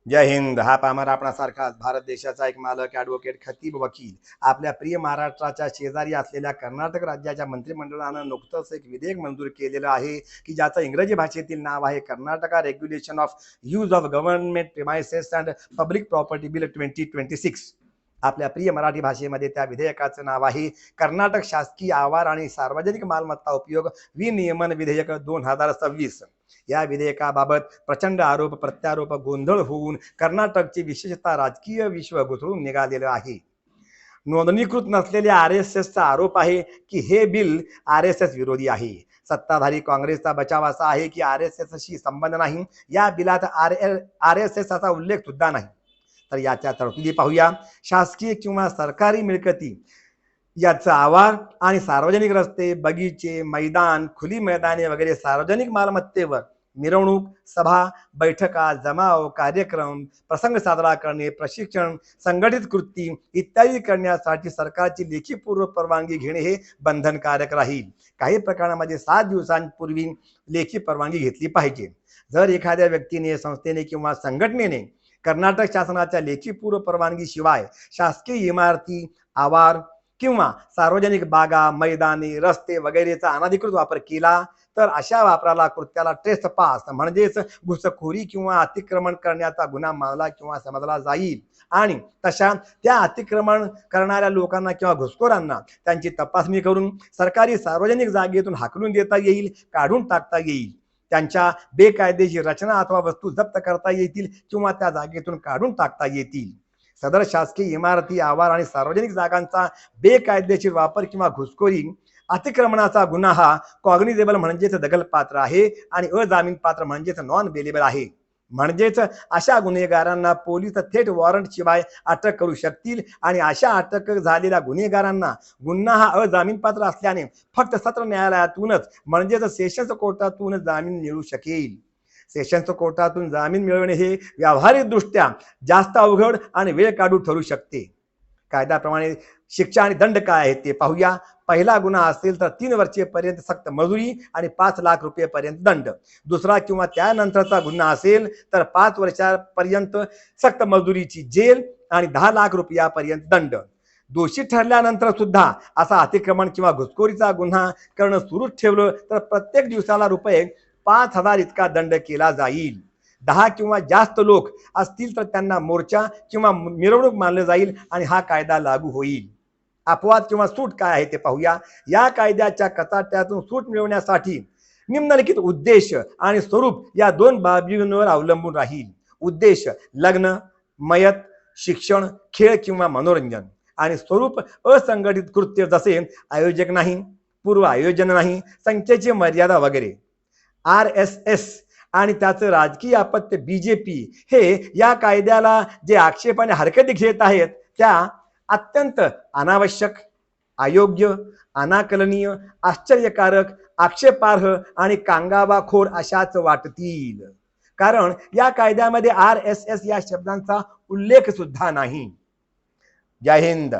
जय हिंद. हा पामर आपणासारखाच भारत देशाचा एक मालक ॲडव्होकेट खतीब वकील आपल्या प्रिय महाराष्ट्राच्या शेजारी असलेल्या कर्नाटक राज्याच्या मंत्रिमंडळानं नुकतंच एक विधेयक मंजूर केलेलं आहे की ज्याचं इंग्रजी भाषेतील नाव आहे Karnataka regulation of use of government premises and public property bill 2026. आपल्या प्रिय मराठी भाषेमध्ये त्या विधेयकाचं नाव आहे कर्नाटक शासकीय आवार आणि सार्वजनिक मालमत्ता उपयोग विनियमन विधेयक 2026. या विधेयकाबाबत प्रचंड आरोप प्रत्यारोप गोंधळ होऊन कर्नाटकची विशेषतः राजकीय विश्व घुसळून निघालेलं आहे. नोंदणीकृत नसलेल्या RSSचा आरोप आहे की हे बिल RSS विरोधी आहे. सत्ताधारी काँग्रेसचा बचाव असा आहे की RSSशी संबंध नाही, या बिलात RSSचा उल्लेख सुद्धा नाही. तर याच्या तरतुदी पाहूया. शासकीय किंवा सरकारी मिळकती याचा आवार आणि सार्वजनिक रस्ते, बगीचे, मैदान, खुली मैदाने वगैरे सार्वजनिक मालमत्तेवर मिरवणूक, सभा, बैठका, जमाव, कार्यक्रम, प्रसंग साजरा करणे, प्रशिक्षण, संघटित कृती इत्यादी करण्यासाठी सरकारची लेखी पूर्व परवानगी घेणे हे बंधनकारक राहील. काही प्रकरणामध्ये 7 दिवसांपूर्वी लेखी परवानगी घेतली पाहिजे. जर एखाद्या व्यक्तीने, संस्थेने किंवा संघटनेने कर्नाटक शासनाच्या लेखी पूर्व परवानगीशिवाय शासकीय इमारती, आवार किंवा सार्वजनिक बागा, मैदाने, रस्ते वगैरेचा अनधिकृत वापर केला तर अशा वापराला कृत्याला ट्रेसपास म्हणजेच घुसखोरी किंवा अतिक्रमण करण्याचा गुन्हा मानला किंवा समजला जाईल आणि तशा त्या अतिक्रमण करणाऱ्या लोकांना किंवा घुसखोरांना त्यांची तपासणी करून सरकारी सार्वजनिक जागेतून हाकलून देता येईल, काढून टाकता येईल. त्यांच्या बेकायदेशीर रचना अथवा वस्तू जप्त करता येतील किंवा त्या जागेतून काढून टाकता येतील. सदर शासकीय इमारती, आवार आणि सार्वजनिक जागांचा बेकायदेशीर वापर किंवा घुसखोरी अतिक्रमणाचा गुन्हा हा कॉग्निझेबल म्हणजेच दखलपात्र आहे आणि अजामीन पात्र म्हणजेच नॉन बेलेबल आहे. म्हणजेच अशा गुन्हेगारांना पोलीस थेट वॉरंट शिवाय अटक करू शकतील आणि अशा अटक झालेल्या गुन्हेगारांना गुन्हा हा अजामीन पात्र असल्याने फक्त सत्र न्यायालयातूनच म्हणजेच सेशन्स कोर्टातून जामीन मिळू शकेल. सेशन्स कोर्टातून जामीन मिळवणे हे व्यावहारिकदृष्ट्या जास्त अवघड आणि वेळ काढू ठरू शकते. कायद्याप्रमाणे शिक्षा आणि दंड काय आहेत ते पाहूया. पहिला गुन्हा असेल तर 3 वर्षेपर्यंत सक्त मजुरी आणि 5 लाख रुपयेपर्यंत दंड. दुसरा किंवा त्यानंतरचा गुन्हा असेल तर 5 वर्षापर्यंत सक्त मजुरीची जेल आणि 10 लाख रुपयापर्यंत दंड. दोषी ठरल्यानंतर सुद्धा असा अतिक्रमण किंवा घुसखोरीचा गुन्हा करणं सुरूच ठेवलं तर प्रत्येक दिवसाला रुपये 5,000 इतका दंड केला जाईल. 10 किंवा जास्त लोक असतील तर त्यांना मोर्चा किंवा मिरवणूक मानलं जाईल आणि हा कायदा लागू होईल. अपवाद किंवा सूट काय आहे ते पाहूया. या कायद्याच्या कचाट्यातून सूट मिळवण्यासाठी निम्नलिखित उद्देश आणि स्वरूप या 2 बाबींवर अवलंबून राहील. उद्देश लग्न, मयत, शिक्षण, खेळ किंवा मनोरंजन आणि स्वरूप असंघटित कृत्य जसे आयोजक नाही, पूर्व आयोजन नाही, संख्येची मर्यादा वगैरे. RSS आणि त्याचं राजकीय अपत्य BJP हे या कायद्याला जे आक्षेपाने हरकती घेत आहेत त्या अत्यंत अनावश्यक, अयोग्य, अनाकलनीय, आश्चर्यकारक, आक्षेपार्ह आणि कांगावाखोर अशाच वाटतील. कारण या कायद्यामध्ये RSS या शब्दांचा उल्लेख सुद्धा नाही. जय हिंद.